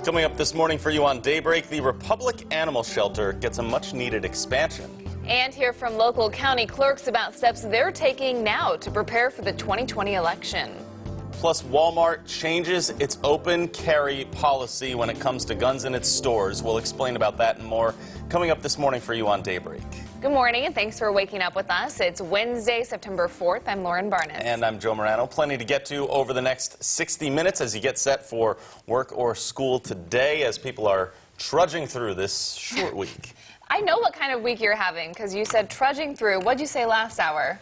Coming up this morning for you on Daybreak, the Republic Animal Shelter gets a much-needed expansion. And hear from local county clerks about steps they're taking now to prepare for the 2020 election. Plus, Walmart changes its open carry policy when it comes to guns in its stores. We'll explain about that and more coming up this morning for you on Daybreak. Good morning, and thanks for waking up with us. It's Wednesday, September 4th. I'm Lauren Barnes. And I'm Joe Morano. Plenty to get to over the next 60 minutes as you get set for work or school today as people are trudging through this short week. I know what kind of week you're having because you said trudging through. What'd you say last hour?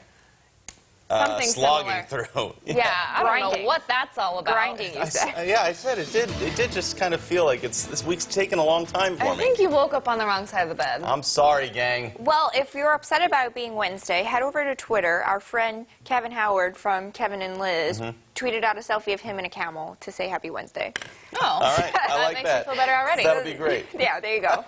Something slogging similar. through. Yeah, I don't know what that's all about. Grinding, you said. Yeah, I said it did. It did just kind of feel like this week's taken a long time for me. I think you woke up on the wrong side of the bed. I'm sorry, gang. Well, if you're upset about it being Wednesday, head over to Twitter. Our friend Kevin Howard from Kevin and Liz tweeted out a selfie of him and a camel to say Happy Wednesday. Oh, all right. I like makes that. You feel better already. That'll be great. Yeah, there you go.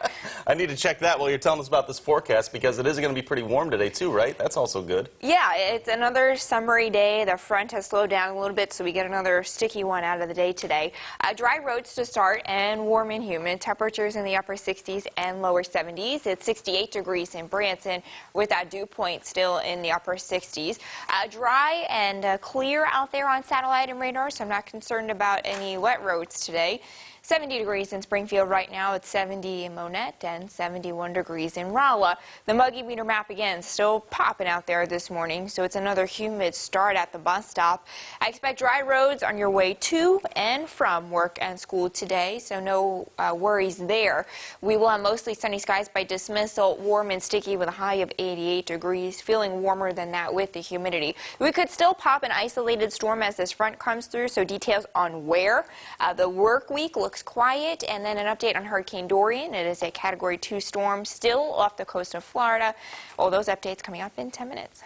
I need to check that while you're telling us about this forecast because it is going to be pretty warm today too, right? That's also good. Yeah, it's another summery day. The front has slowed down a little bit, so we get another sticky one out of the day today. Dry roads to start and warm and humid. Temperatures in the upper 60s and lower 70s. It's 68 degrees in Branson with that dew point still in the upper 60s. Dry and clear out there on satellite and radar, so I'm not concerned about any wet roads today. 70 degrees in Springfield right now. It's 70 in Monette and 71 degrees in Rolla. The muggy meter map again still popping out there this morning, so it's another humid start at the bus stop. I expect dry roads on your way to and from work and school today, so no worries there. We will have mostly sunny skies by dismissal, warm and sticky with a high of 88 degrees, feeling warmer than that with the humidity. We could still pop an isolated storm as this front comes through, so details on where. The work week looks quiet, and then an update on Hurricane Dorian. It is a Category 2 storm still off the coast of Florida. All those updates coming up in 10 minutes.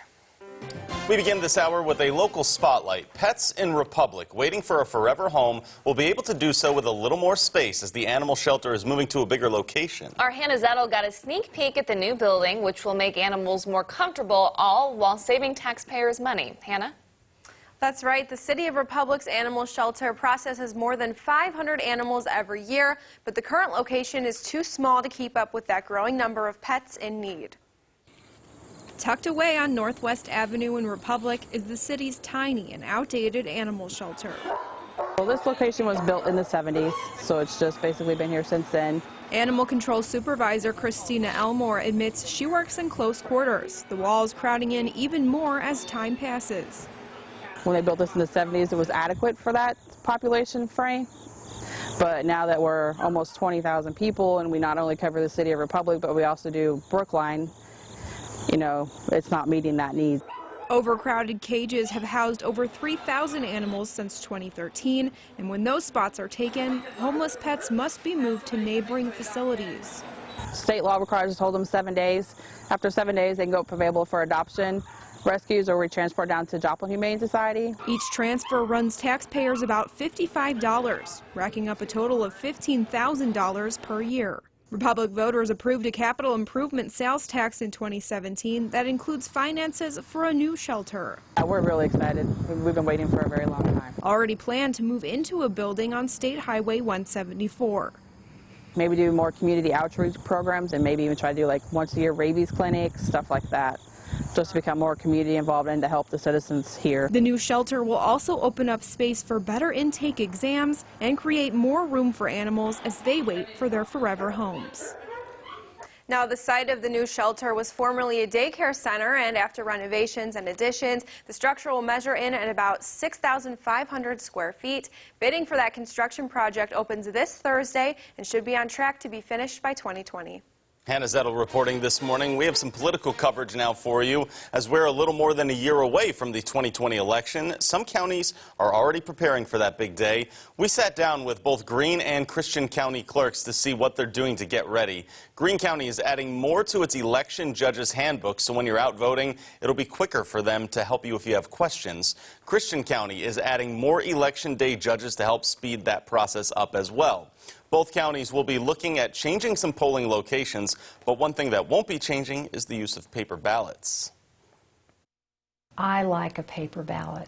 We begin this hour with a local spotlight. Pets in Republic waiting for a forever home will be able to do so with a little more space as the animal shelter is moving to a bigger location. Our Hannah Zettel got a sneak peek at the new building, which will make animals more comfortable, all while saving taxpayers money. Hannah? That's right. The City of Republic's animal shelter processes more than 500 animals every year, but the current location is too small to keep up with that growing number of pets in need. Tucked away on Northwest Avenue in Republic is the city's tiny and outdated animal shelter. Well, this location was built in the 70s, so it's just basically been here since then. Animal Control Supervisor Christina Elmore admits she works in close quarters, the walls crowding in even more as time passes. When they built this in the 70s, it was adequate for that population frame. But now that we're almost 20,000 people and we not only cover the City of Republic, but we also do Brookline, you know, it's not meeting that need. Overcrowded cages have housed over 3,000 animals since 2013, and when those spots are taken, homeless pets must be moved to neighboring facilities. State law requires us to hold them 7 days. After 7 days, they can go up available for adoption, rescues, or we transport down to Joplin Humane Society. Each transfer runs taxpayers about $55, racking up a total of $15,000 per year. Republic voters approved a capital improvement sales tax in 2017 that includes finances for a new shelter. We're really excited. We've been waiting for a very long time. Already planned to move into a building on State Highway 174. Maybe do more community outreach programs and maybe even try to do like once a year rabies clinics, stuff like that, just to become more community involved and to help the citizens here. The new shelter will also open up space for better intake exams and create more room for animals as they wait for their forever homes. Now, the site of the new shelter was formerly a daycare center, and after renovations and additions, the structure will measure in at about 6,500 square feet. Bidding for that construction project opens this Thursday and should be on track to be finished by 2020. Hannah Zettel reporting this morning. We have some political coverage now for you as we're a little more than a year away from the 2020 election. Some counties are already preparing for that big day. We sat down with both Greene and Christian County clerks to see what they're doing to get ready. Greene County is adding more to its election judges handbook, so when you're out voting, it'll be quicker for them to help you if you have questions. Christian County is adding more election day judges to help speed that process up as well. Both counties will be looking at changing some polling locations, but one thing that won't be changing is the use of paper ballots. I like a paper ballot.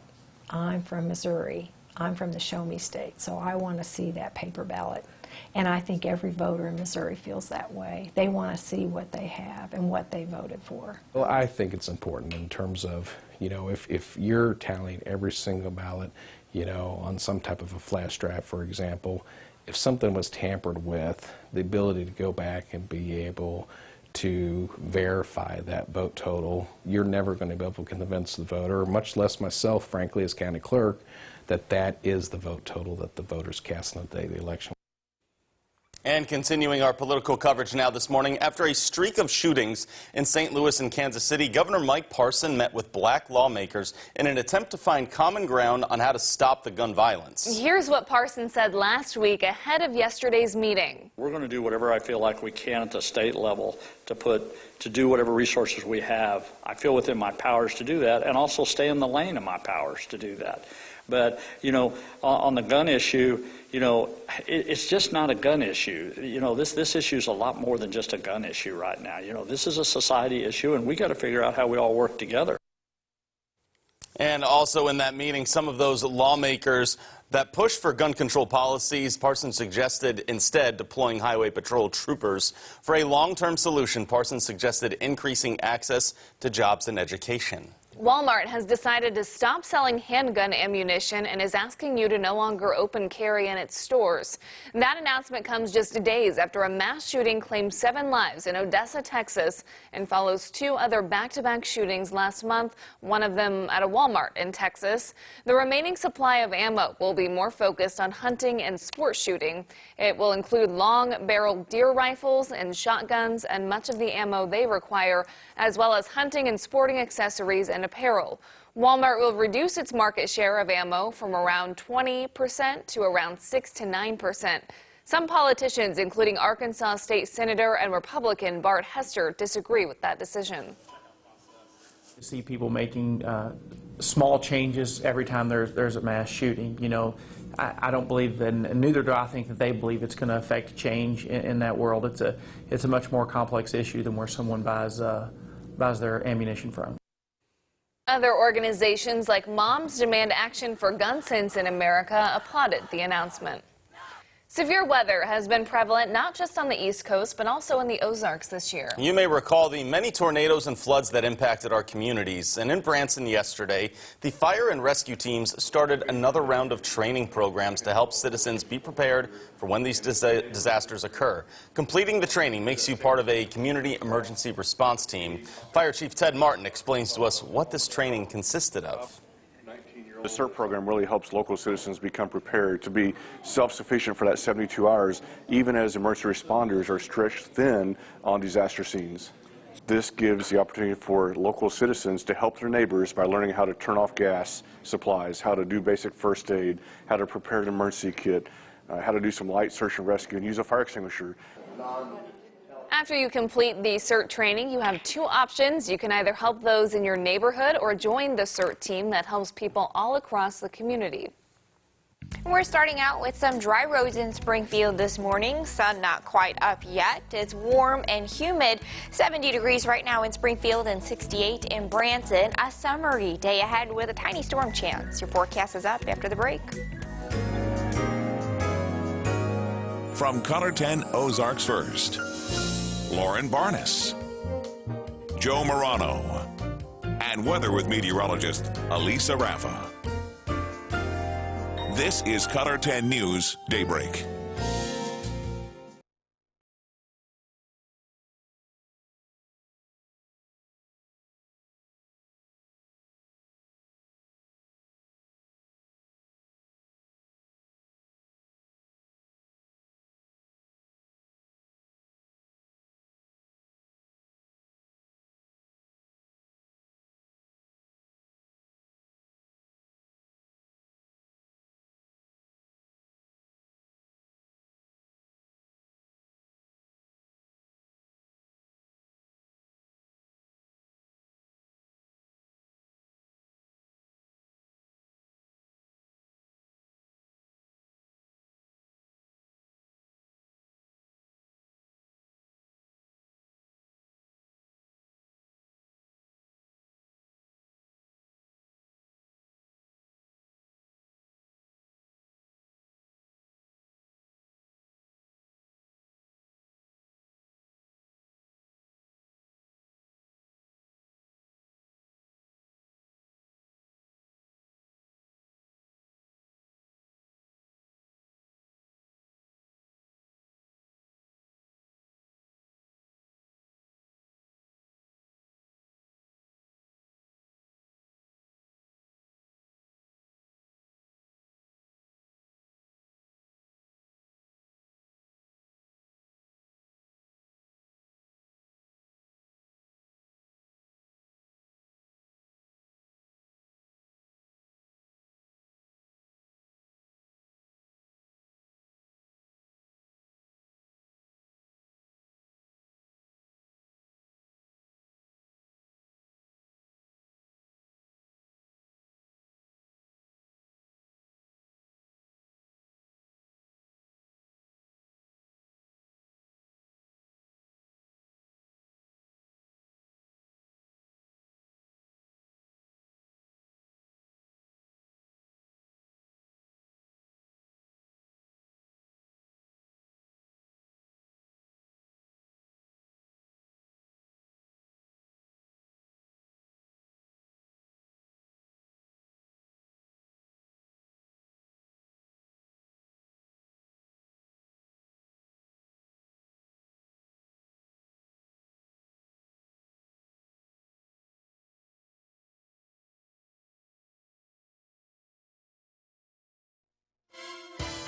I'm from Missouri. I'm from the Show Me State, so I want to see that paper ballot. And I think every voter in Missouri feels that way. They want to see what they have and what they voted for. Well, I think it's important in terms of, if you're tallying every single ballot, on some type of a flash drive, for example, if something was tampered with, the ability to go back and be able to verify that vote total, you're never going to be able to convince the voter, much less myself, frankly, as county clerk, that that is the vote total that the voters cast on the day of the election. And continuing our political coverage now this morning, after a streak of shootings in St. Louis and Kansas City, Governor Mike Parson met with black lawmakers in an attempt to find common ground on how to stop the gun violence. Here's what Parson said last week ahead of yesterday's meeting. We're going to do whatever I feel like we can at the state level to do whatever resources we have. I feel within my powers to do that, and also stay in the lane of my powers to do that. But, on the gun issue, it's just not a gun issue. This issue is a lot more than just a gun issue right now. This is a society issue, and we got to figure out how we all work together. And also in that meeting, some of those lawmakers that pushed for gun control policies, Parson suggested instead deploying highway patrol troopers. For a long-term solution, Parson suggested increasing access to jobs and education. Walmart has decided to stop selling handgun ammunition and is asking you to no longer open carry in its stores. That announcement comes just days after a mass shooting claimed 7 lives in Odessa, Texas, and follows 2 other back-to-back shootings last month, one of them at a Walmart in Texas. The remaining supply of ammo will be more focused on hunting and sport shooting. It will include long-barreled deer rifles and shotguns and much of the ammo they require, as well as hunting and sporting accessories and apparel. Walmart will reduce its market share of ammo from around 20% to around 6 to 9%. Some politicians, including Arkansas State Senator and Republican Bart Hester, disagree with that decision. You see people making small changes every time there's a mass shooting. I don't believe that, and neither do I think that they believe it's going to affect change in that world. It's a much more complex issue than where someone buys their ammunition from. Other organizations like Moms Demand Action for Gun Sense in America applauded the announcement. Severe weather has been prevalent not just on the East Coast, but also in the Ozarks this year. You may recall the many tornadoes and floods that impacted our communities. And in Branson yesterday, the fire and rescue teams started another round of training programs to help citizens be prepared for when these disasters occur. Completing the training makes you part of a community emergency response team. Fire Chief Ted Martin explains to us what this training consisted of. The Sept program really helps local citizens become prepared to be self-sufficient for that 72 hours, even as emergency responders are stretched thin on disaster scenes. This gives the opportunity for local citizens to help their neighbors by learning how to turn off gas supplies, how to do basic first aid, how to prepare an emergency kit, how to do some light search and rescue, and use a fire extinguisher. After you complete the CERT training, you have 2 options. You can either help those in your neighborhood or join the CERT team that helps people all across the community. We're starting out with some dry roads in Springfield this morning. Sun not quite up yet. It's warm and humid. 70 degrees right now in Springfield and 68 in Branson. A summery day ahead with a tiny storm chance. Your forecast is up after the break. From Color 10 Ozarks First, Lauren Barnes, Joe Morano, and weather with meteorologist Elisa Raffa. This is Color 10 News Daybreak.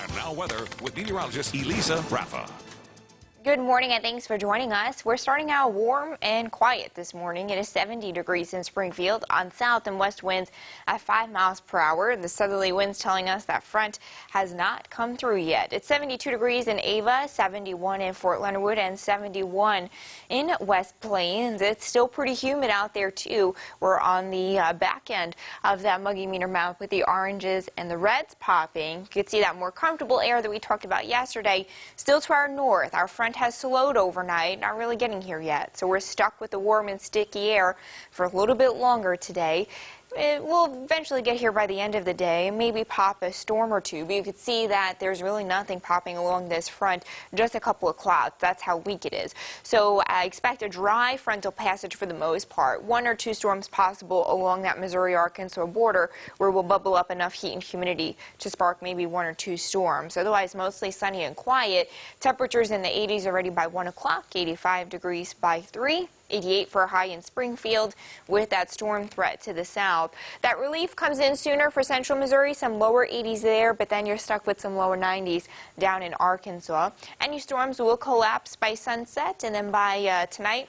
And now weather with meteorologist Elisa Rafa. Good morning and thanks for joining us. We're starting out warm and quiet this morning. It is 70 degrees in Springfield on south and west winds at 5 miles per hour. The southerly winds telling us that front has not come through yet. It's 72 degrees in Ava, 71 in Fort Leonard Wood, and 71 in West Plains. It's still pretty humid out there too. We're on the back end of that muggy meter map with the oranges and the reds popping. You can see that more comfortable air that we talked about yesterday still to our north. Our front has slowed overnight, not really getting here yet. So we're stuck with the warm and sticky air for a little bit longer today. It will eventually get here by the end of the day, maybe pop a storm or two, but you can see that there's really nothing popping along this front, just a couple of clouds. That's how weak it is. So I expect a dry frontal passage for the most part. 1 or 2 storms possible along that Missouri-Arkansas border where we'll bubble up enough heat and humidity to spark maybe 1 or 2 storms. Otherwise, mostly sunny and quiet. Temperatures in the 80s already by 1 o'clock, 85 degrees by 3. 88 for a high in Springfield with that storm threat to the south. That relief comes in sooner for central Missouri, some lower 80s there, but then you're stuck with some lower 90s down in Arkansas. Any storms will collapse by sunset, and then by tonight,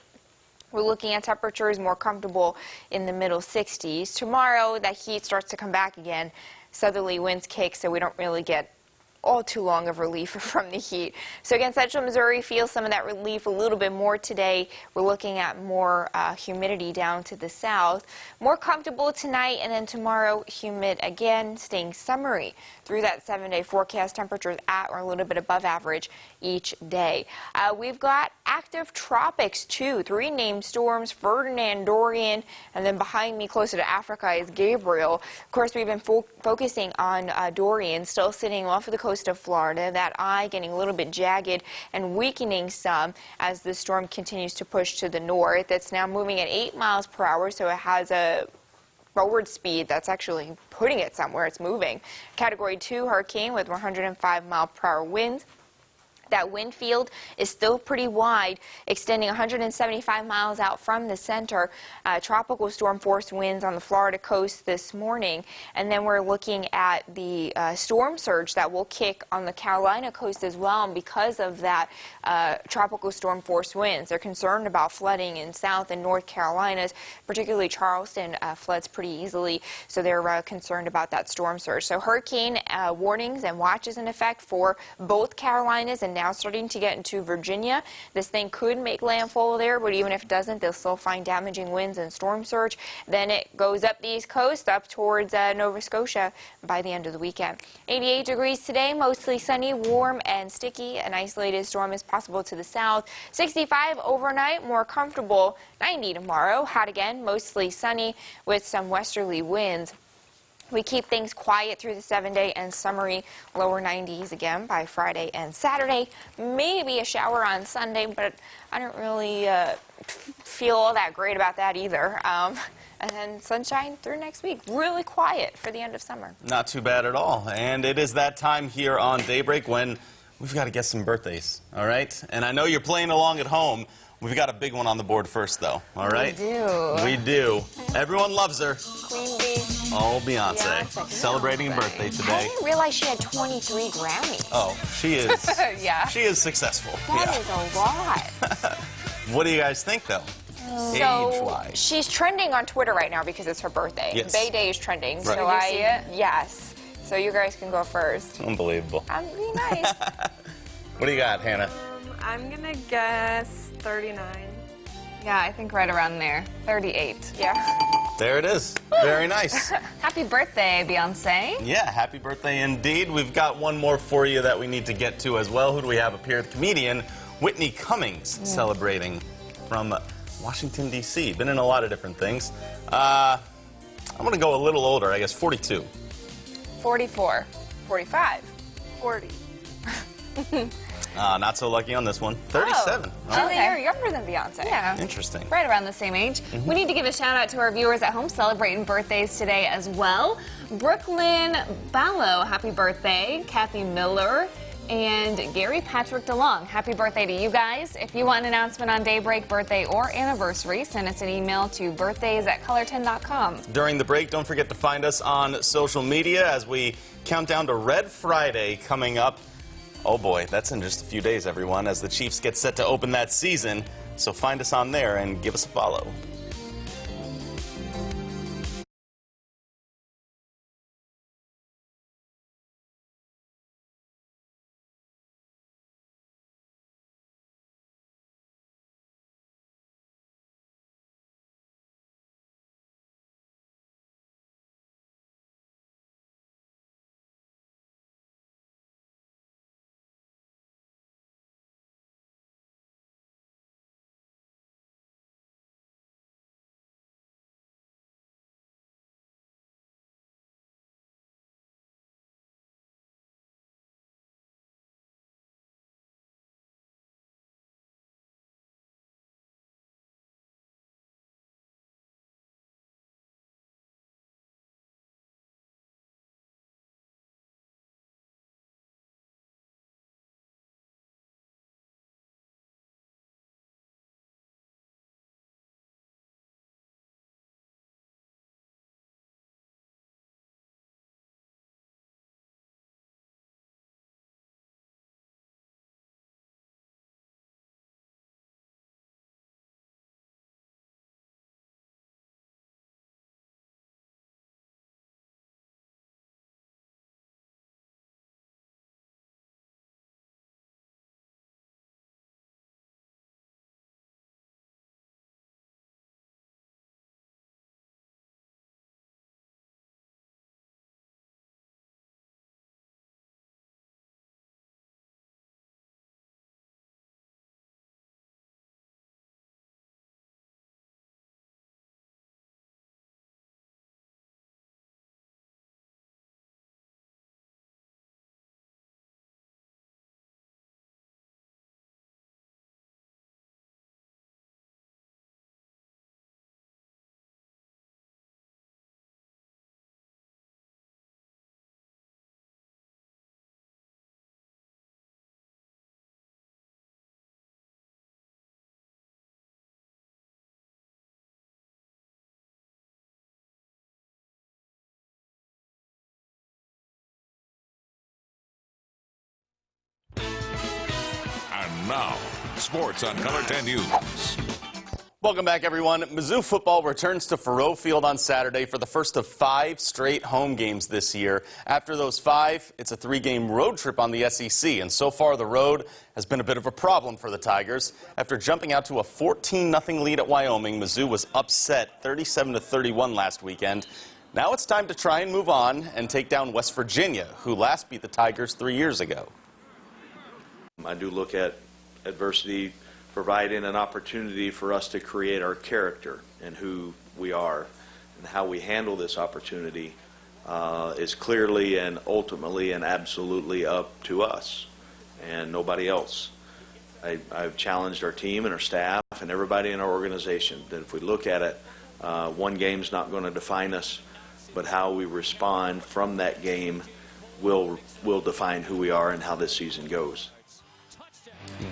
we're looking at temperatures more comfortable in the middle 60s. Tomorrow, that heat starts to come back again. Southerly winds kick, so we don't really get all too long of relief from the heat. So again, central Missouri feels some of that relief a little bit more today. We're looking at more humidity down to the south. More comfortable tonight, and then tomorrow humid again, staying summery through that 7-day forecast. Temperatures at or a little bit above average each day. We've got active tropics too. 3 named storms, Ferdinand, Dorian, and then behind me closer to Africa is Gabriel. Of course, we've been focusing on Dorian, still sitting off of the coast of Florida. That eye getting a little bit jagged and weakening some as the storm continues to push to the north. It's now moving at 8 miles per hour, so it has a forward speed that's actually putting it somewhere. It's moving. Category 2 hurricane with 105 mile per hour winds. That wind field is still pretty wide, extending 175 miles out from the center. Tropical storm force winds on the Florida coast this morning. And then we're looking at the storm surge that will kick on the Carolina coast as well. And because of that tropical storm force winds, they're concerned about flooding in South and North Carolinas, particularly Charleston floods pretty easily. So they're concerned about that storm surge. So hurricane warnings and watches in effect for both Carolinas and now starting to get into Virginia. This thing could make landfall there, but even if it doesn't, they'll still find damaging winds and storm surge. Then it goes up the East Coast, up towards Nova Scotia by the end of the weekend. 88 degrees today, mostly sunny, warm, and sticky. An isolated storm is possible to the south. 65 overnight, more comfortable. 90 tomorrow, hot again, mostly sunny with some westerly winds. We keep things quiet through the 7-day and summery, lower 90s again by Friday and Saturday. Maybe a shower on Sunday, but I don't really feel all that great about that either. And then sunshine through next week. Really quiet for the end of summer. Not too bad at all. And it is that time here on Daybreak when we've got to get some birthdays, all right? And I know you're playing along at home. We've got a big one on the board first, though, all right? We do. We do. Everyone loves her. Queen Bee. Oh, Beyonce. Celebrating a birthday today. I didn't realize she had 23 Grammys. Oh, she is. Yeah. She is successful. That is a lot. What do you guys think, though? So Age-wise. she's trending on Twitter right now because it's her birthday. Yes. Bay Day is trending. Right. So Did you see it? Yes. So you guys can go first. Unbelievable. Be nice. What do you got, Hannah? I'm gonna guess 39. Yeah, I think right around there. 38. Yeah. There it is. Very nice. Happy birthday, Beyonce. Yeah, happy birthday indeed. We've got one more for you that we need to get to as well. Who do we have up here? The comedian Whitney Cummings celebrating from Washington, D.C. Been in a lot of different things. I'm going to go a little older, I guess 42. 44. 45. 40. Not so lucky on this one. 37. Oh, okay. You're younger than Beyonce. Yeah. Interesting. Right around the same age. We need to give a shout out to our viewers at home celebrating birthdays today as well. Brooklyn Ballo, happy birthday. Kathy Miller, and Gary Patrick DeLong. Happy birthday to you guys. If you want an announcement on Daybreak, birthday or anniversary, send us an email to birthdays@color10.com. During the break, don't forget to find us on social media as we count down to Red Friday coming up. Oh boy, that's in just a few days, everyone, as the Chiefs get set to open that season. So find us on there and give us a follow. And now, sports on Color 10 News. Welcome back, everyone. Mizzou football returns to Faurot Field on Saturday for the first of 5 straight home games this year. After those 5, it's a 3-game road trip on the SEC, and so far the road has been a bit of a problem for the Tigers. After jumping out to a 14-0 lead at Wyoming, Mizzou was upset 37-31 last weekend. Now it's time to try and move on and take down West Virginia, who last beat the Tigers 3 years ago. I do look at adversity providing an opportunity for us to create our character and who we are, and how we handle this opportunity is clearly and ultimately and absolutely up to us and nobody else. I've challenged our team and our staff and everybody in our organization that if we look at it, one game's not going to define us, but how we respond from that game will define who we are and how this season goes.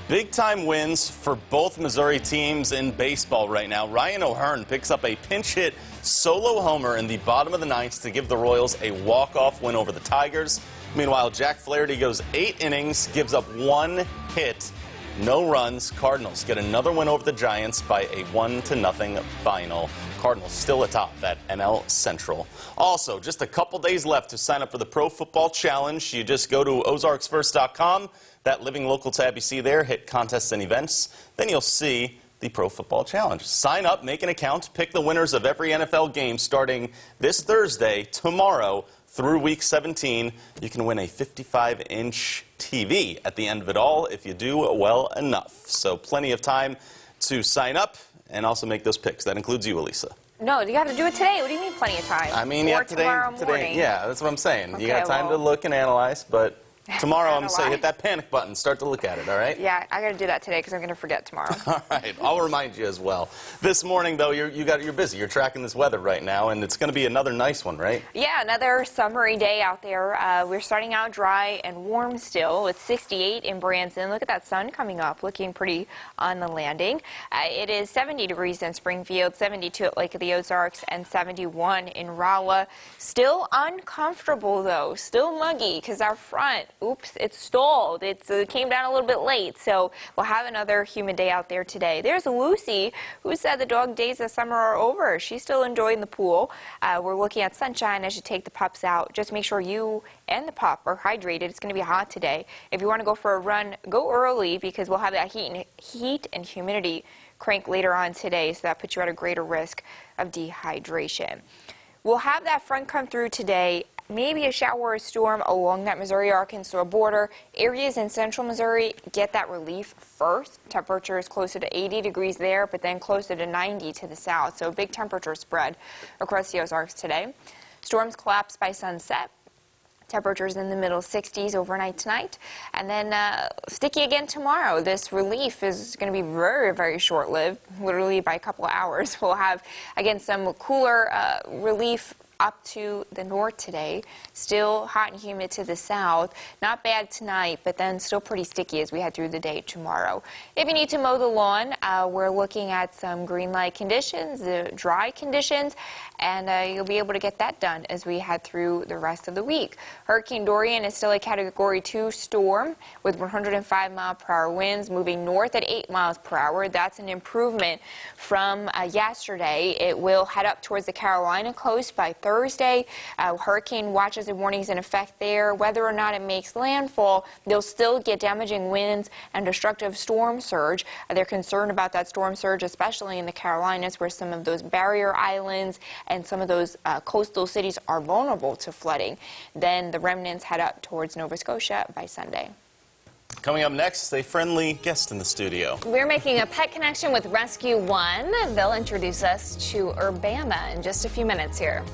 Big-time wins for both Missouri teams in baseball right now. Ryan O'Hearn picks up a pinch-hit solo homer in the bottom of the 9th to give the Royals a walk-off win over the Tigers. Meanwhile, Jack Flaherty goes 8 innings, gives up 1 hit, no runs. Cardinals get another win over the Giants by a 1-0 final. Cardinals still atop that NL Central. Also, just a couple days left to sign up for the Pro Football Challenge. You just go to ozarksfirst.com. That Living Local tab you see there, hit contests and events. Then you'll see the Pro Football Challenge. Sign up, make an account, pick the winners of every NFL game starting this Thursday, tomorrow, through Week 17. You can win a 55-inch TV at the end of it all if you do well enough. So plenty of time to sign up and also make those picks. That includes you, Elisa. No, you got to do it today. What do you mean plenty of time? I mean, or yeah, tomorrow morning. Yeah, that's what I'm saying. Okay, you got time to look and analyze, but Tomorrow, I'm Not going a to say lie. hit that panic button. Start to look at it, all right? Yeah, I got to do that today because I'm going to forget tomorrow. All right, I'll remind you as well. This morning, though, you're busy. You're tracking this weather right now, and it's going to be another nice one, right? Yeah, another summery day out there. We're starting out dry and warm still. It's 68 in Branson. Look at that sun coming up, looking pretty on the landing. It is 70 degrees in Springfield, 72 at Lake of the Ozarks, and 71 in Rolla. Still uncomfortable, though. Still muggy because our front, oops, it stalled. It came down a little bit late, so we'll have another humid day out there today. There's Lucy, who said the dog days of summer are over. She's still enjoying the pool. We're looking at sunshine as you take the pups out. Just make sure you and the pup are hydrated. It's going to be hot today. If you want to go for a run, go early because we'll have that heat and humidity crank later on today, so that puts you at a greater risk of dehydration. We'll have that front come through today. Maybe a shower or a storm along that Missouri-Arkansas border. Areas in central Missouri get that relief first. Temperature is closer to 80 degrees there, but then closer to 90 to the south. So a big temperature spread across the Ozarks today. Storms collapse by sunset. Temperatures in the middle 60s overnight tonight. And then sticky again tomorrow. This relief is going to be very, very short-lived, literally by a couple of hours. We'll have, again, some cooler relief up to the north today. Still hot and humid to the south. Not bad tonight, but then still pretty sticky as we head through the day tomorrow. If you need to mow the lawn, we're looking at some green light conditions, dry conditions, and you'll be able to get that done as we head through the rest of the week. Hurricane Dorian is still a Category 2 storm with 105-mile-per-hour winds moving north at 8 miles per hour. That's an improvement from yesterday. It will head up towards the Carolina coast by Thursday. Hurricane watches and warnings in effect there. Whether or not it makes landfall, they'll still get damaging winds and destructive storm surge. They're concerned about that storm surge, especially in the Carolinas, where some of those barrier islands and some of those coastal cities are vulnerable to flooding. Then the remnants head up towards Nova Scotia by Sunday. Coming up next, a friendly guest in the studio. We're making a pet connection with Rescue One. They'll introduce us to Urbana in just a few minutes here.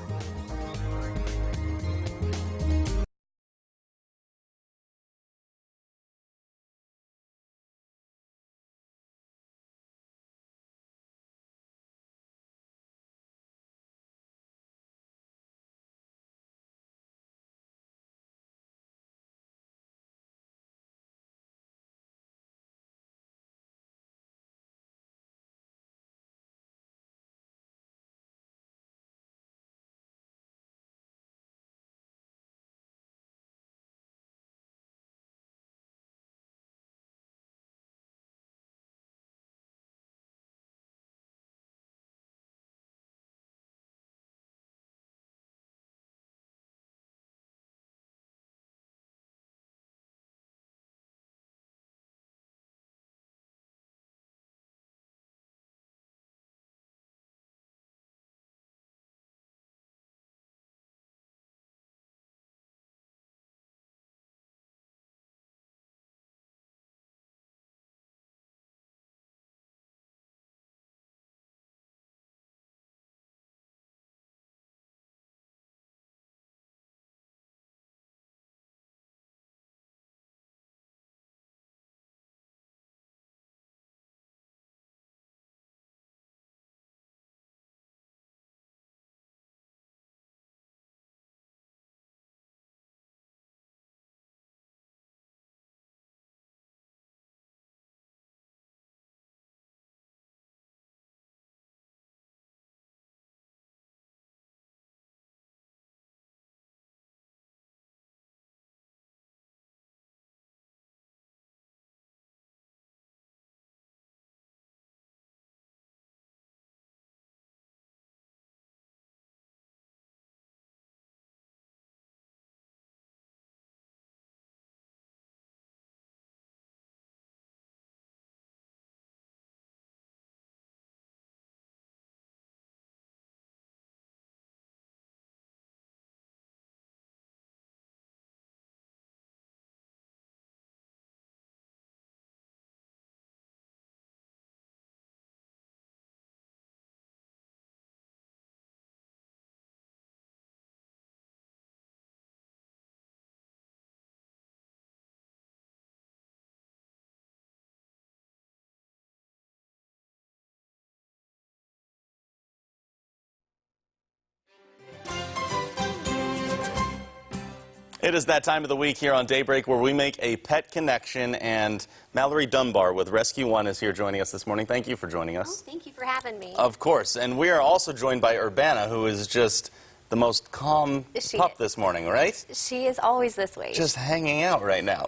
It is that time of the week here on Daybreak where we make a pet connection, and Mallory Dunbar with Rescue One is here joining us this morning. Thank you for joining us. Oh, thank you for having me. Of course. And we are also joined by Urbana, who is just the most calm pup this morning, right? She is always this way. Just hanging out right now.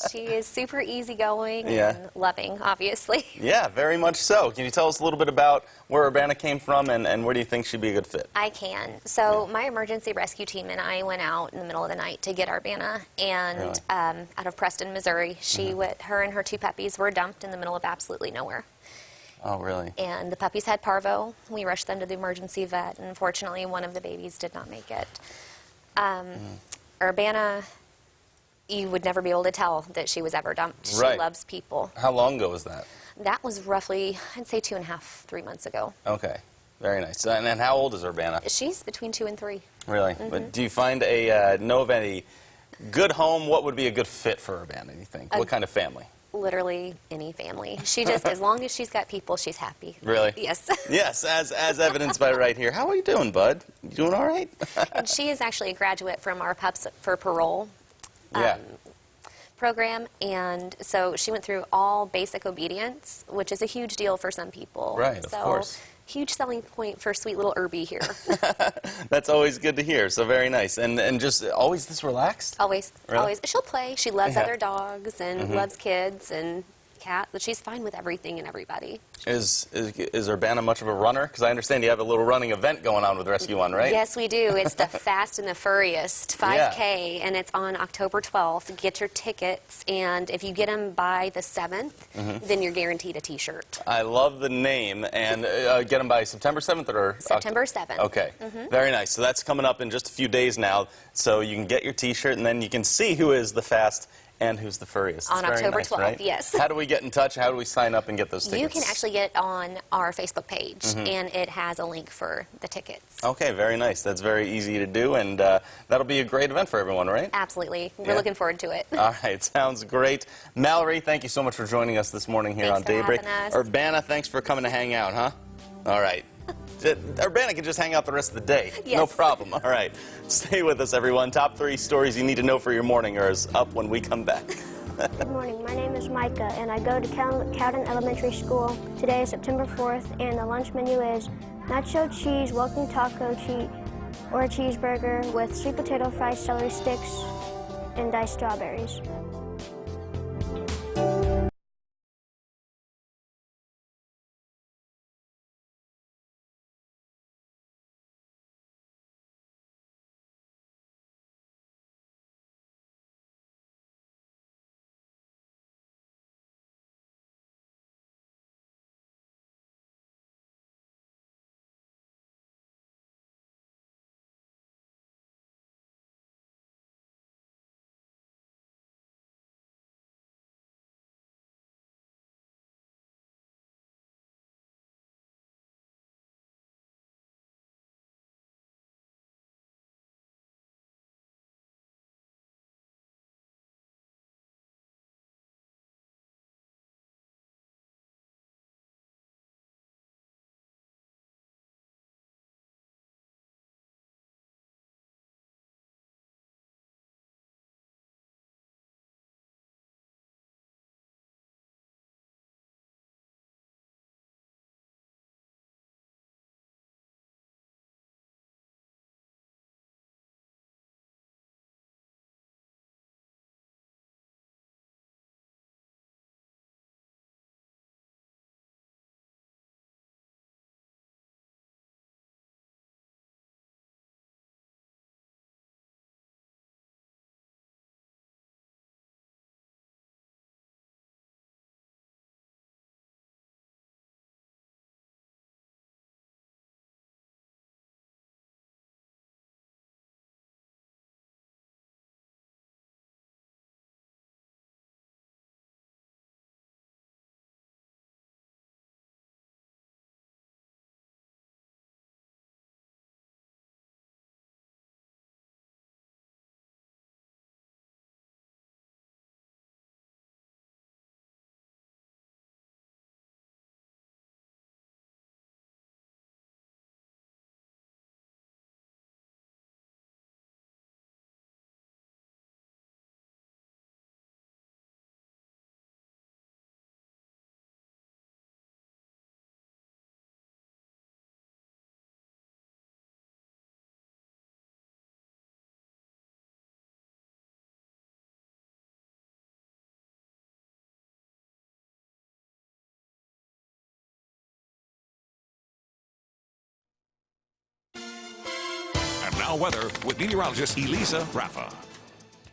She is super easygoing Yeah. and loving, obviously. Yeah, very much so. Can you tell us a little bit about where Urbana came from and where do you think she'd be a good fit? I can. So my emergency rescue team and I went out in the middle of the night to get Urbana, and Really? out of Preston, Missouri. Her and her two puppies were dumped in the middle of absolutely nowhere. Oh, really? And the puppies had parvo. We rushed them to the emergency vet, and unfortunately one of the babies did not make it. Urbana, you would never be able to tell that she was ever dumped. Right. She loves people. How long ago was that? That was roughly, I'd say 2.5, 3 months ago. Okay. Very nice. And then how old is Urbana? She's between 2 and 3. Really? But do you find know of any good home? What would be a good fit for Urbana, do you think? What kind of family? Literally any family. She just, as long as she's got people, she's happy. Really? Yes. Yes, as evidenced by right here. How are you doing, bud? You doing all right? And she is actually a graduate from our Pups for Parole program, and so she went through all basic obedience, which is a huge deal for some people. Right, of course. Huge selling point for sweet little Irby here. That's always good to hear, so very nice. And just always this relaxed? Always. Really? Always. She'll play. She loves Yeah. other dogs and loves kids and cats, but she's fine with everything and everybody. Is Urbana much of a runner? Because I understand you have a little running event going on with Rescue One, right? Yes, we do. It's the Fast and the Furriest 5K, and it's on October 12th. Get your tickets, and if you get them by the 7th, then you're guaranteed a T-shirt. I love the name, and get them by September 7th or September 7th. Okay, very nice. So that's coming up in just a few days now, so you can get your T-shirt, and then you can see who is the fast and who's the furriest. On October 12th, right? yes. How do we get in touch? How do we sign up and get those tickets? You can actually get on our Facebook page, and it has a link for the tickets. Okay, very nice. That's very easy to do, and that'll be a great event for everyone, right? Absolutely. We're looking forward to it. All right, sounds great. Mallory, thank you so much for joining us this morning here on Daybreak. Thanks for having us. Urbana, thanks for coming to hang out, huh? All right. Urbana can just hang out the rest of the day. Yes. No problem. All right. Stay with us, everyone. Top 3 stories you need to know for your morning are up when we come back. Good morning. My name is Micah, and I go to Cowden Elementary School. Today is September 4th, and the lunch menu is nacho cheese, welcome taco or a cheeseburger with sweet potato fries, celery sticks, and diced strawberries. Now weather with meteorologist Elisa Raffa.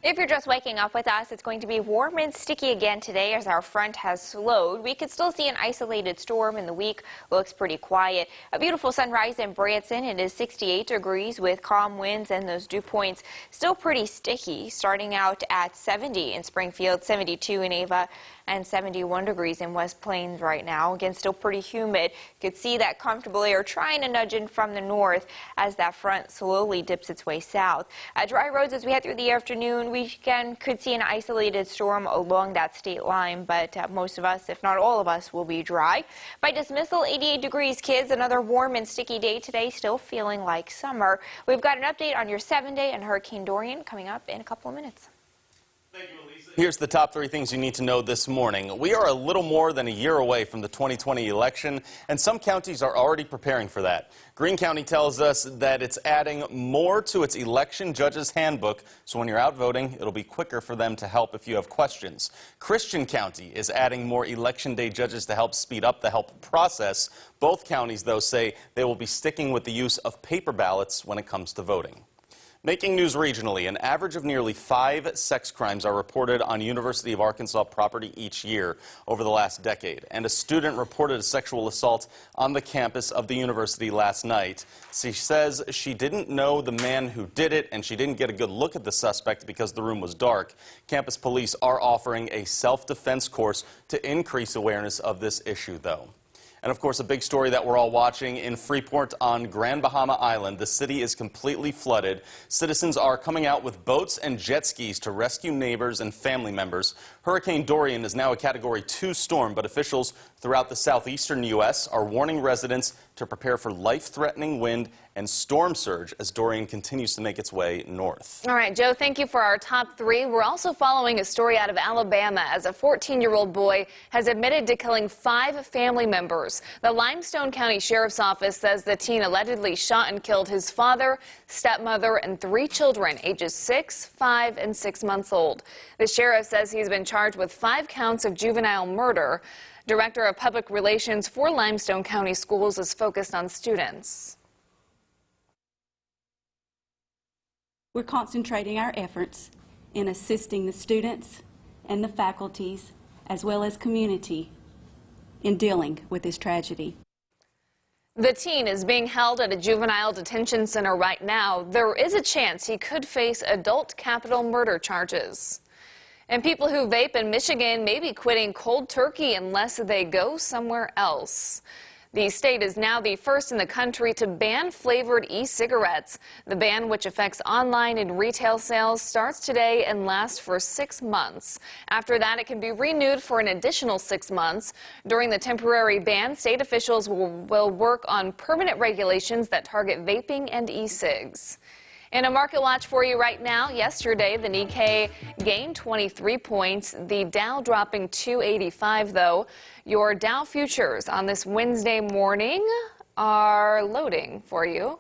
If you're just waking up with us, it's going to be warm and sticky again today as our front has slowed. We could still see an isolated storm in the week. Looks pretty quiet. A beautiful sunrise in Branson. It is 68 degrees with calm winds and those dew points still pretty sticky, starting out at 70 in Springfield, 72 in Ava, and 71 degrees in West Plains right now. Again, still pretty humid. You could see that comfortable air trying to nudge in from the north as that front slowly dips its way south. Dry roads as we head through the afternoon. We again could see an isolated storm along that state line, but most of us, if not all of us, will be dry. By dismissal, 88 degrees, kids. Another warm and sticky day today, still feeling like summer. We've got an update on your 7-day and Hurricane Dorian coming up in a couple of minutes. Here's the top 3 things you need to know this morning. We are a little more than a year away from the 2020 election, and some counties are already preparing for that. Greene County tells us that it's adding more to its election judges handbook, so when you're out voting, it'll be quicker for them to help if you have questions. Christian County is adding more election day judges to help speed up the help process. Both counties, though, say they will be sticking with the use of paper ballots when it comes to voting. Making news regionally, an average of nearly 5 sex crimes are reported on University of Arkansas property each year over the last decade. And a student reported a sexual assault on the campus of the university last night. She says she didn't know the man who did it, and she didn't get a good look at the suspect because the room was dark. Campus police are offering a self-defense course to increase awareness of this issue, though. And of course, a big story that we're all watching in Freeport on Grand Bahama Island. The city is completely flooded. Citizens are coming out with boats and jet skis to rescue neighbors and family members. Hurricane Dorian is now a Category 2 storm, but officials throughout the southeastern U.S. are warning residents to prepare for life-threatening wind and storm surge as Dorian continues to make its way north. All right, Joe, thank you for our top 3. We're also following a story out of Alabama as a 14-year-old boy has admitted to killing 5 family members. The Limestone County Sheriff's Office says the teen allegedly shot and killed his father, stepmother, and 3 children, ages 6, 5, and 6 months old. The sheriff says he's been charged with 5 counts of juvenile murder. Director of Public Relations for Limestone County Schools is focused on students. We're concentrating our efforts in assisting the students and the faculties, as well as community, in dealing with this tragedy. The teen is being held at a juvenile detention center right now. There is a chance he could face adult capital murder charges. And people who vape in Michigan may be quitting cold turkey unless they go somewhere else. The state is now the first in the country to ban flavored e-cigarettes. The ban, which affects online and retail sales, starts today and lasts for 6 months. After that, it can be renewed for an additional 6 months. During the temporary ban, state officials will work on permanent regulations that target vaping and e-cigs. In a market watch for you right now, yesterday the Nikkei gained 23 points, the Dow dropping 285 though. Your Dow futures on this Wednesday morning are loading for you.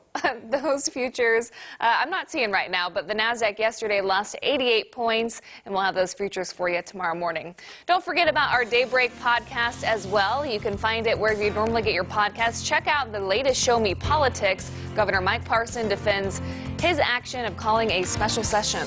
Those futures I'm not seeing right now, but the Nasdaq yesterday lost 88 points, and we'll have those futures for you tomorrow morning. Don't forget about our Daybreak podcast as well. You can find it wherever you normally get your podcasts. Check out the latest Show Me Politics. Governor Mike Parson defends his action of calling a special session.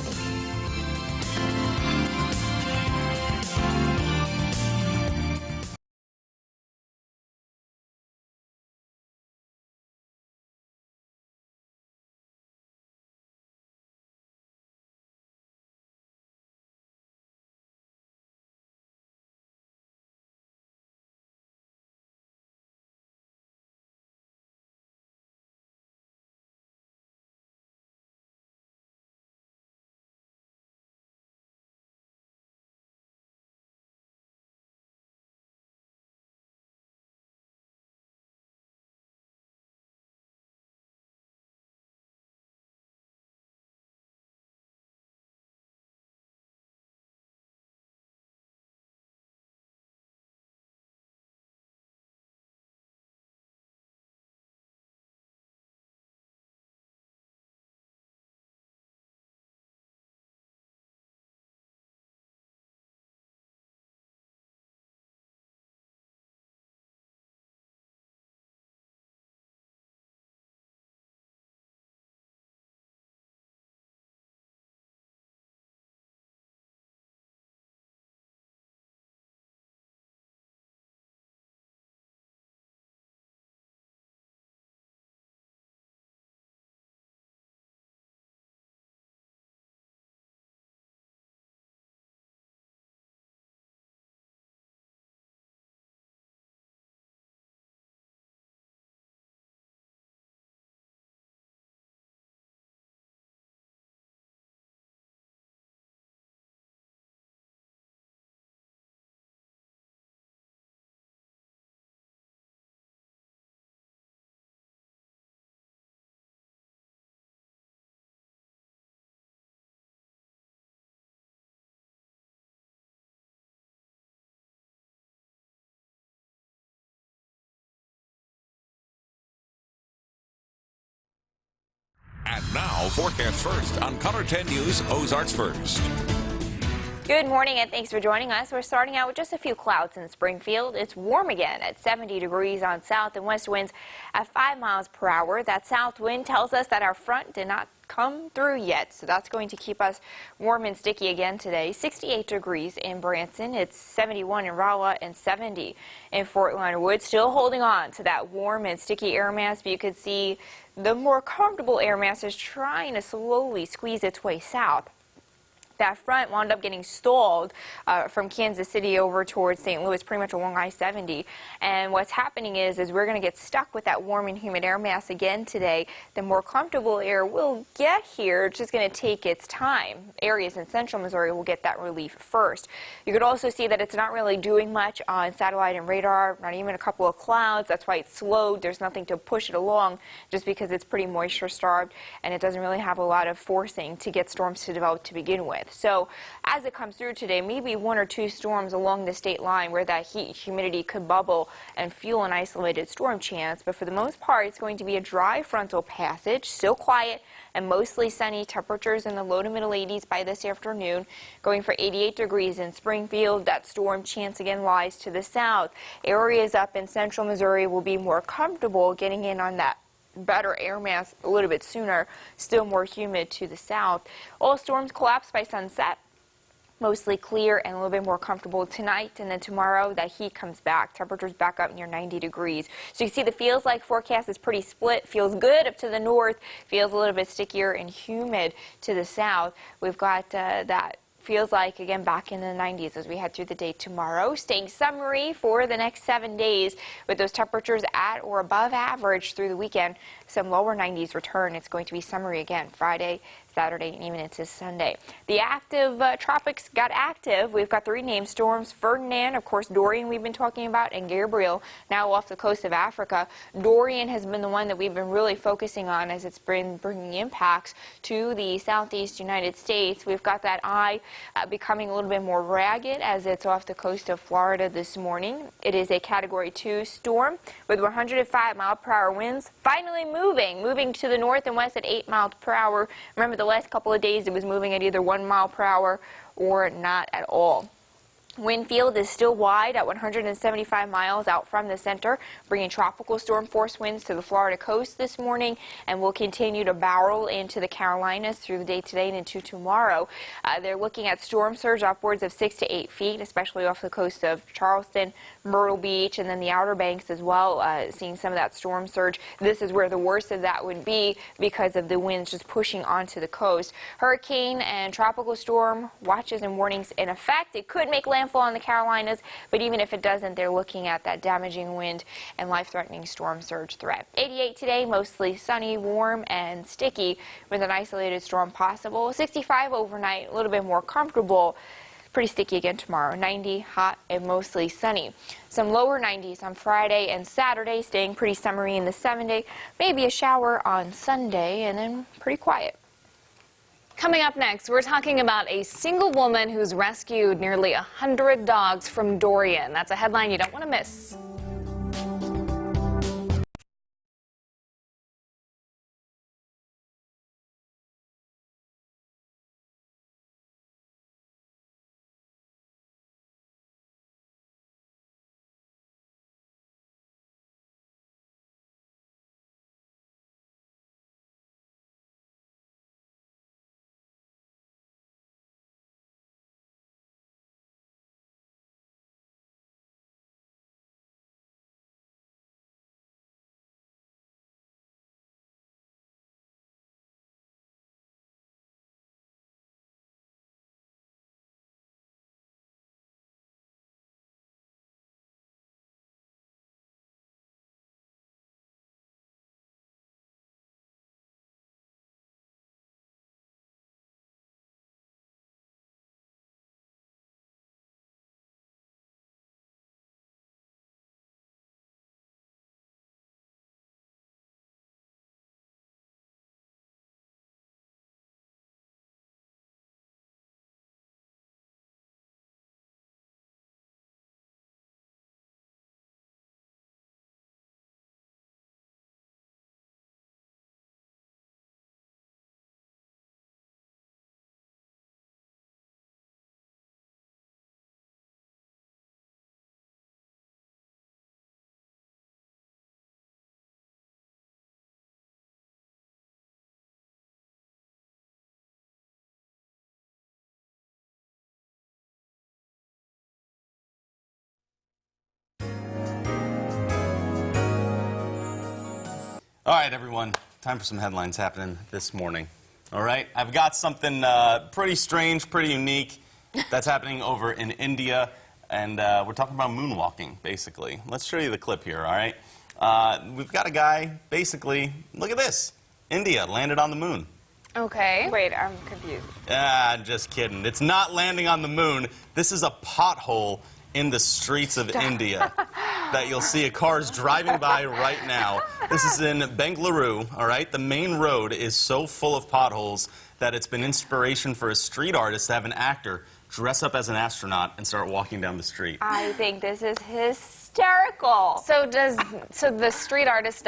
now, Forecast First on Color 10 News, Ozarks First. Good morning and thanks for joining us. We're starting out with just a few clouds in Springfield. It's warm again at 70 degrees on south and west winds at 5 miles per hour. That south wind tells us that our front did not come through yet, so that's going to keep us warm and sticky again today. 68 degrees in Branson. It's 71 in Rolla and 70 in Fort Leonard Wood. Still holding on to that warm and sticky air mass, but you could see the more comfortable air mass is trying to slowly squeeze its way south. That front wound up getting stalled from Kansas City over towards St. Louis, pretty much along I-70. And what's happening is we're going to get stuck with that warm and humid air mass again today. The more comfortable air will get here. It's just going to take its time. Areas in central Missouri will get that relief first. You could also see that it's not really doing much on satellite and radar, not even a couple of clouds. That's why it's slowed. There's nothing to push it along just because it's pretty moisture starved and it doesn't really have a lot of forcing to get storms to develop to begin with. So as it comes through today, maybe one or two storms along the state line where that heat, humidity could bubble and fuel an isolated storm chance. But for the most part, it's going to be a dry frontal passage, still quiet and mostly sunny. Temperatures in the low to middle 80s by this afternoon, going for 88 degrees in Springfield. That storm chance again lies to the south. Areas up in central Missouri will be more comfortable getting in on that better air mass a little bit sooner. Still more humid to the south. All storms collapse by sunset. Mostly clear and a little bit more comfortable tonight, and then tomorrow that heat comes back. Temperatures back up near 90 degrees. So you see the feels like forecast is pretty split. Feels good up to the north, feels a little bit stickier and humid to the south. We've got that feels like, again, back in the 90s as we head through the day tomorrow. Staying summery for the next 7 days with those temperatures at or above average through the weekend. Some lower 90s return. It's going to be summery again Friday, Saturday, and even into Sunday. The active tropics got active. We've got 3 named storms. Ferdinand, of course, Dorian we've been talking about, and Gabriel now off the coast of Africa. Dorian has been the one that we've been really focusing on as it's been bringing impacts to the southeast United States. We've got that eye becoming a little bit more ragged as it's off the coast of Florida this morning. It is a Category 2 storm with 105 mile per hour winds. Finally moving to the north and west at 8 miles per hour. Remember, the last couple of days it was moving at either 1 mile per hour or not at all. Wind field is still wide at 175 miles out from the center, bringing tropical storm force winds to the Florida coast this morning, and will continue to barrel into the Carolinas through the day today and into tomorrow. They're looking at storm surge upwards of 6 to 8 feet, especially off the coast of Charleston, Myrtle Beach, and then the Outer Banks as well, seeing some of that storm surge. This is where the worst of that would be because of the winds just pushing onto the coast. Hurricane and tropical storm watches and warnings in effect. It could make landfall on the Carolinas, but even if it doesn't, they're looking at that damaging wind and life-threatening storm surge threat. 88 today, mostly sunny, warm, and sticky with an isolated storm possible. 65 overnight, a little bit more comfortable. Pretty sticky again tomorrow. 90, hot and mostly sunny. Some lower 90s on Friday and Saturday, staying pretty summery in the 70s. Maybe a shower on Sunday, and then pretty quiet. Coming up next, we're talking about a single woman who's rescued nearly 100 dogs from Dorian. That's a headline you don't want to miss. All right, everyone. Time for some headlines happening this morning. All right, I've got something pretty strange, pretty unique that's happening over in India, and we're talking about moonwalking, basically. Let's show you the clip here, all right? We've got a guy, basically, look at this. India landed on the moon. Okay. Wait, I'm confused. I'm just kidding. It's not landing on the moon. This is a pothole in the streets of India that you'll see cars driving by right now. This is in Bengaluru, all right? The main road is so full of potholes that it's been inspiration for a street artist to have an actor dress up as an astronaut and start walking down the street. I think this is hysterical. So the street artist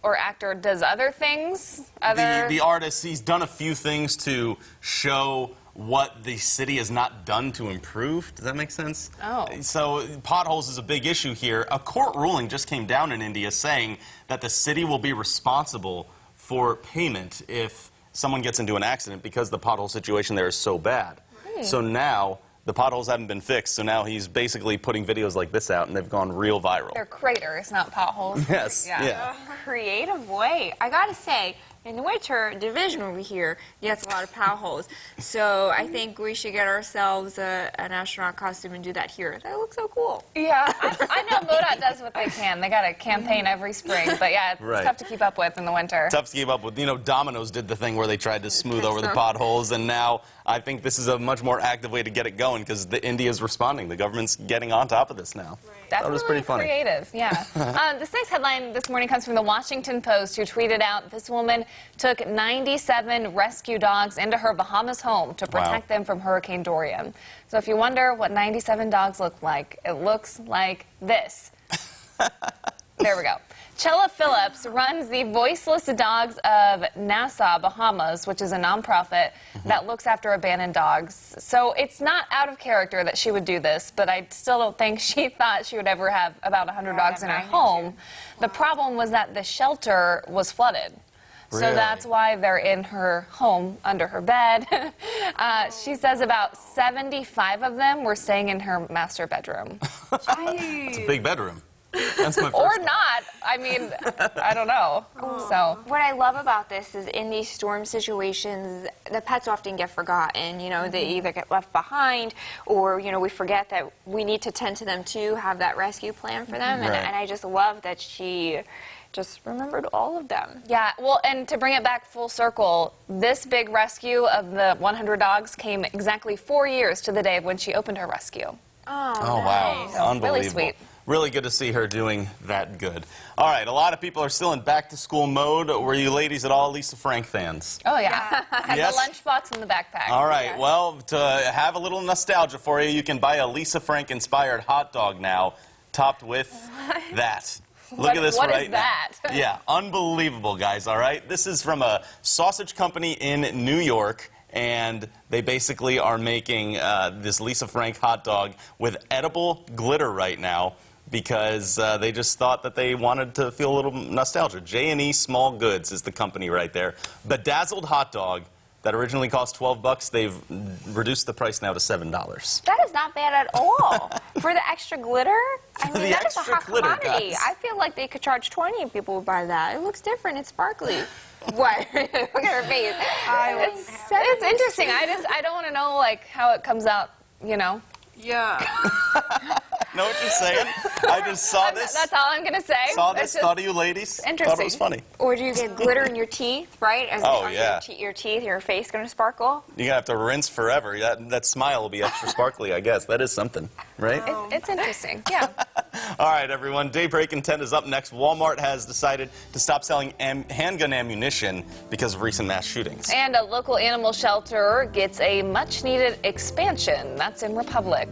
or actor does other things? The artist, he's done a few things to show what the city has not done to improve. Does that make sense? Oh. So potholes is a big issue here. A court ruling just came down in India saying that the city will be responsible for payment if someone gets into an accident because the pothole situation there is so bad. So now the potholes haven't been fixed, so now he's basically putting videos like this out, and they've gone real viral. They're craters, not potholes. Yes, yeah. Creative way. I gotta say, in the winter, division over here gets a lot of potholes. So I think we should get ourselves an astronaut costume and do that here. That looks so cool. Yeah, I know MoDOT does what they can. They got a campaign every spring, but yeah, it's tough to keep up with in the winter. Tough to keep up with. You know, Domino's did the thing where they tried to smooth over the potholes, and now I think this is a much more active way to get it going because India's responding. The government's getting on top of this now. That was pretty funny. Creative, yeah. This next headline this morning comes from the Washington Post, who tweeted out this woman took 97 rescue dogs into her Bahamas home to protect them from Hurricane Dorian. So if you wonder what 97 dogs look like, it looks like this. There we go. Chella Phillips runs the Voiceless Dogs of Nassau, Bahamas, which is a nonprofit that looks after abandoned dogs. So it's not out of character that she would do this, but I still don't think she thought she would ever have about 100 dogs in her home. The problem was that the shelter was flooded. So that's why they're in her home, under her bed. She says about 75 of them were staying in her master bedroom. It's a big bedroom. That's my first or thought. not. I mean, I don't know. So what I love about this is in these storm situations, the pets often get forgotten. You know, they either get left behind or, you know, we forget that we need to tend to them too, have that rescue plan for them. And I just love that she just remembered all of them. Yeah, well, and to bring it back full circle, this big rescue of the 100 dogs came exactly 4 years to the day of when she opened her rescue. Oh, wow. So, Unbelievable. really sweet. Really good to see her doing that good. All right, a lot of people are still in back-to-school mode. Were you ladies at all Lisa Frank fans? Oh, yeah. Yes? The lunchbox in the backpack. All right, well, to have a little nostalgia for you, you can buy a Lisa Frank-inspired hot dog now, topped with that. Look at this what right is that? now. Yeah, unbelievable, guys, all right? This is from a sausage company in New York, and they basically are making this Lisa Frank hot dog with edible glitter right now because they just thought that they wanted to feel a little nostalgia. J&E Small Goods is the company right there. Bedazzled hot dog that originally cost $12, they've reduced the price now to $7. That is not bad at all. For the extra glitter, I mean, that is a hot commodity. I feel like they could charge 20 if people would buy that. It looks different. It's sparkly. What? Look at her face. It's interesting. I don't want to know like how it comes out, you know. Yeah. Know what you're saying? I just saw this. That's all I'm going to say. Saw this, thought of you ladies. Interesting. Thought it was funny. Or do you get glitter in your teeth, right? Your teeth, your face going to sparkle? You're going to have to rinse forever. That smile will be extra sparkly, I guess. That is something, right? It's interesting, yeah. All right, everyone. Daybreak in 10 is up next. Walmart has decided to stop selling handgun ammunition because of recent mass shootings. And a local animal shelter gets a much-needed expansion. That's in Republic.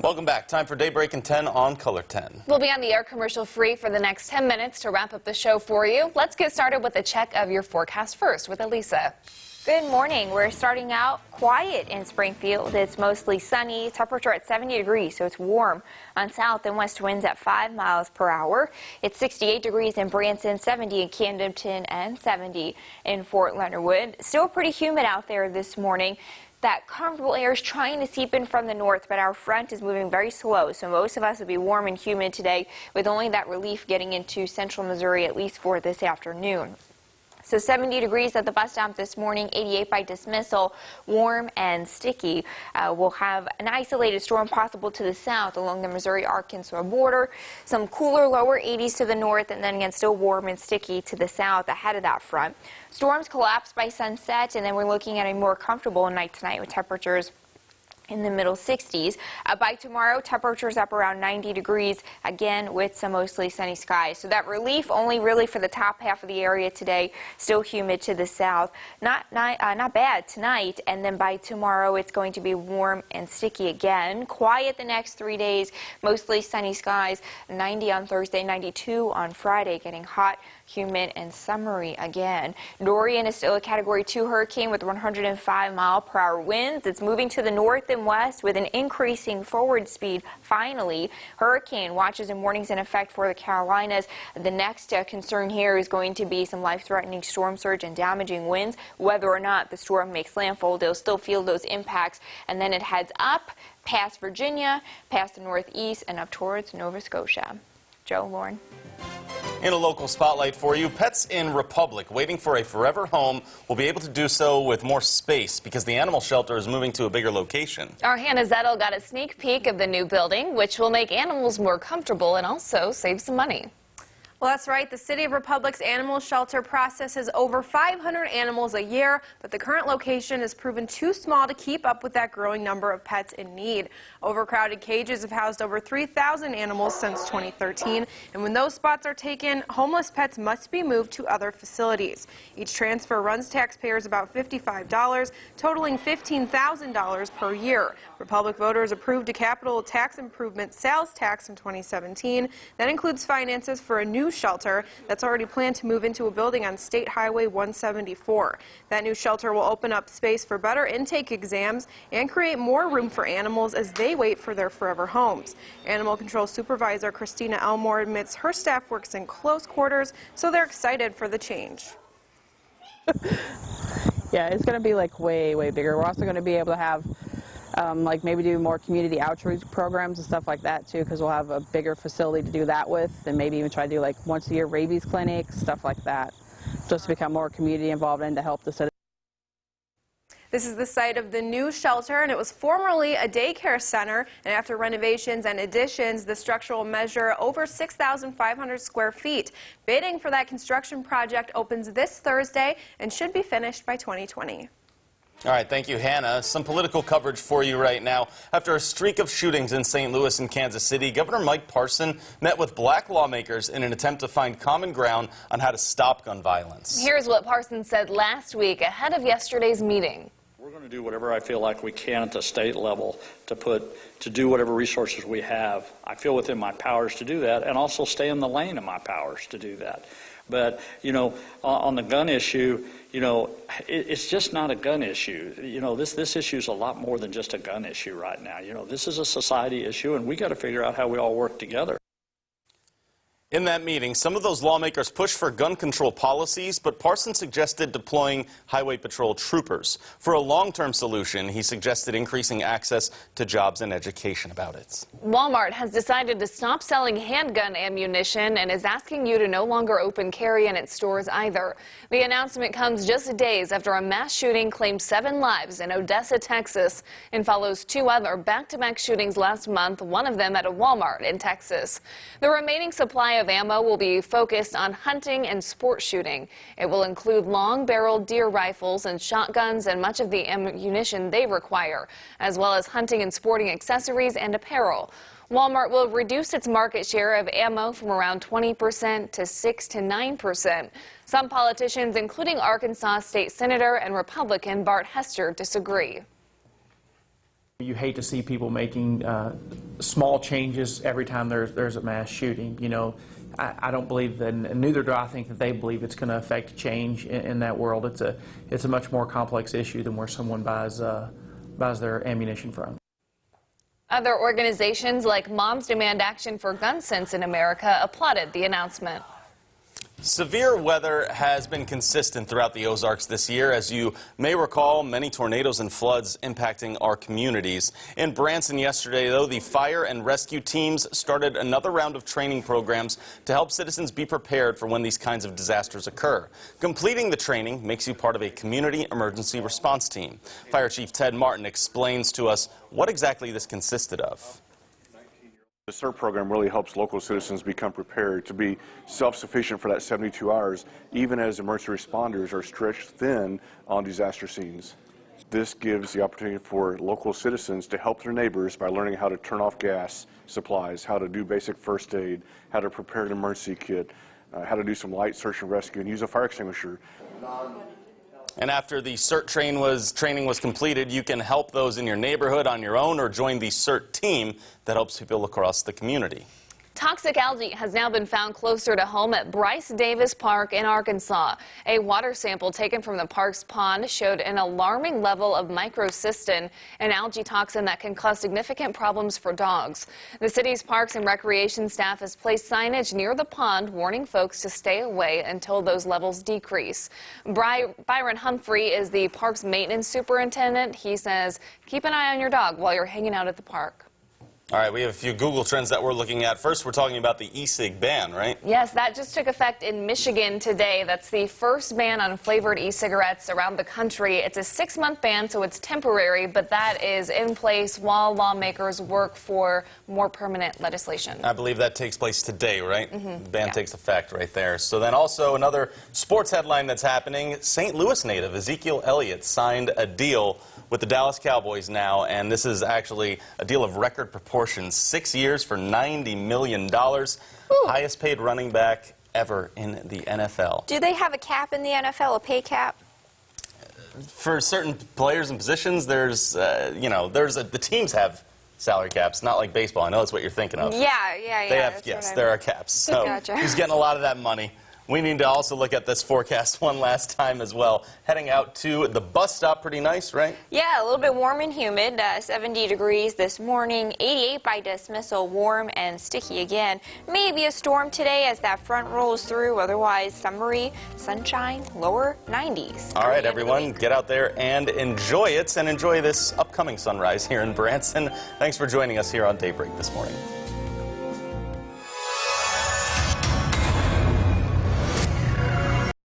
Welcome back. Time for Daybreak and 10 on Color 10. We'll be on the air commercial free for the next 10 minutes to wrap up the show for you. Let's get started with a check of your forecast first with Elisa. Good morning. We're starting out quiet in Springfield. It's mostly sunny, temperature at 70 degrees, so it's warm. On south and west winds at 5 miles per hour. It's 68 degrees in Branson, 70 in Camden, and 70 in Fort Leonard Wood. Still pretty humid out there this morning. That comfortable air is trying to seep in from the north, but our front is moving very slow, so most of us will be warm and humid today, with only that relief getting into central Missouri, at least for this afternoon. So 70 degrees at the bus stop this morning, 88 by dismissal, warm and sticky. We'll have an isolated storm possible to the south along the Missouri-Arkansas border. Some cooler lower 80s to the north, and then again still warm and sticky to the south ahead of that front. Storms collapse by sunset, and then we're looking at a more comfortable night tonight with temperatures in the middle 60s. By tomorrow, temperatures up around 90 degrees, again with some mostly sunny skies. So that relief only really for the top half of the area today, still humid to the south. Not bad tonight, and then by tomorrow it's going to be warm and sticky again. Quiet the next 3 days, mostly sunny skies, 90 on Thursday, 92 on Friday, getting hot, humid, and summery again. Dorian is still a Category 2 hurricane with 105-mile-per-hour winds. It's moving to the north and west with an increasing forward speed. Finally, hurricane watches and warnings in effect for the Carolinas. The next concern here is going to be some life-threatening storm surge and damaging winds. Whether or not the storm makes landfall, they'll still feel those impacts, and then it heads up past Virginia, past the northeast, and up towards Nova Scotia. Joe, Lauren. In a local spotlight for you, pets in Republic waiting for a forever home will be able to do so with more space because the animal shelter is moving to a bigger location. Our Hannah Zettel got a sneak peek of the new building, which will make animals more comfortable and also save some money. Well, that's right. The City of Republic's animal shelter processes over 500 animals a year, but the current location has proven too small to keep up with that growing number of pets in need. Overcrowded cages have housed over 3,000 animals since 2013, and when those spots are taken, homeless pets must be moved to other facilities. Each transfer runs taxpayers about $55, totaling $15,000 per year. Republic voters approved a capital tax improvement sales tax in 2017. That includes finances for a new shelter that's already planned to move into a building on State Highway 174. That new shelter will open up space for better intake exams and create more room for animals as they wait for their forever homes. Animal Control Supervisor Christina Elmore admits her staff works in close quarters, so they're excited for the change. Yeah, it's going to be like way bigger. We're also going to be able to have like maybe do more community outreach programs and stuff like that too, because we'll have a bigger facility to do that with, and maybe even try to do like once a year rabies clinics, stuff like that, just to become more community involved and to help the citizens. This is the site of the new shelter, and it was formerly a daycare center, and after renovations and additions, the structure will measure over 6,500 square feet. Bidding for that construction project opens this Thursday and should be finished by 2020. All right, thank you, Hannah. Some political coverage for you right now. After a streak of shootings in St. Louis and Kansas City, Governor Mike Parson met with black lawmakers in an attempt to find common ground on how to stop gun violence. Here's what Parson said last week ahead of yesterday's meeting. We're going to do whatever I feel like we can at the state level to do whatever resources we have. I feel within my powers to do that, and also stay in the lane of my powers to do that. But, you know, on the gun issue, you know, it's just not a gun issue. You know, this issue is a lot more than just a gun issue right now. You know, this is a society issue, and we got to figure out how we all work together. In that meeting, some of those lawmakers pushed for gun control policies, but Parson suggested deploying Highway Patrol troopers. For a long-term solution, he suggested increasing access to jobs and education about it. Walmart has decided to stop selling handgun ammunition and is asking you to no longer open carry in its stores either. The announcement comes just days after a mass shooting claimed 7 lives in Odessa, Texas, and follows 2 other back-to-back shootings last month, one of them at a Walmart in Texas. The remaining supply of ammo will be focused on hunting and sport shooting. It will include long-barreled deer rifles and shotguns and much of the ammunition they require, as well as hunting and sporting accessories and apparel. Walmart will reduce its market share of ammo from around 20% to 6 to 9%. Some politicians, including Arkansas State Senator and Republican Bart Hester, disagree. You hate to see people making small changes every time there's a mass shooting. You know, I don't believe that, and neither do I think that they believe it's going to affect change in that world. It's a much more complex issue than where someone buys their ammunition from. Other organizations like Moms Demand Action for Gun Sense in America applauded the announcement. Severe weather has been consistent throughout the Ozarks this year. As you may recall, many tornadoes and floods impacting our communities. In Branson yesterday, though, the fire and rescue teams started another round of training programs to help citizens be prepared for when these kinds of disasters occur. Completing the training makes you part of a community emergency response team. Fire Chief Ted Martin explains to us what exactly this consisted of. The Sept program really helps local citizens become prepared to be self-sufficient for that 72 hours, even as emergency responders are stretched thin on disaster scenes. This gives the opportunity for local citizens to help their neighbors by learning how to turn off gas supplies, how to do basic first aid, how to prepare an emergency kit, how to do some light search and rescue, and use a fire extinguisher. And after the CERT training was completed, you can help those in your neighborhood on your own or join the CERT team that helps people across the community. Toxic algae has now been found closer to home at Bryce Davis Park in Arkansas. A water sample taken from the park's pond showed an alarming level of microcystin, an algae toxin that can cause significant problems for dogs. The city's Parks and Recreation staff has placed signage near the pond warning folks to stay away until those levels decrease. Byron Humphrey is the park's maintenance superintendent. He says, keep an eye on your dog while you're hanging out at the park. All right, we have a few Google trends that we're looking at. First, we're talking about the e-cig ban, right? Yes, that just took effect in Michigan today. That's the first ban on flavored e-cigarettes around the country. It's a 6-month ban, so it's temporary, but that is in place while lawmakers work for more permanent legislation. I believe that takes place today, right? The ban Yeah. takes effect right there. So then also another sports headline that's happening. St. Louis native Ezekiel Elliott signed a deal with the Dallas Cowboys now, and this is actually a deal of record proportions. 6 years for $90 million. Highest paid running back ever in the NFL. Do they have a cap in the NFL, a pay cap? For certain players and positions, there's, the teams have salary caps, not like baseball. I know that's what you're thinking of. Yeah. They have, yes, there are caps. So Gotcha. He's getting a lot of that money. We need to also look at this forecast one last time as well. Heading out to the bus stop, pretty nice, right? Yeah, a little bit warm and humid, 70 degrees this morning, 88 by dismissal, warm and sticky again. Maybe a storm today as that front rolls through, otherwise summery, sunshine, lower 90s. All right, everyone, get out there and enjoy it, and enjoy this upcoming sunrise here in Branson. Thanks for joining us here on Daybreak this morning.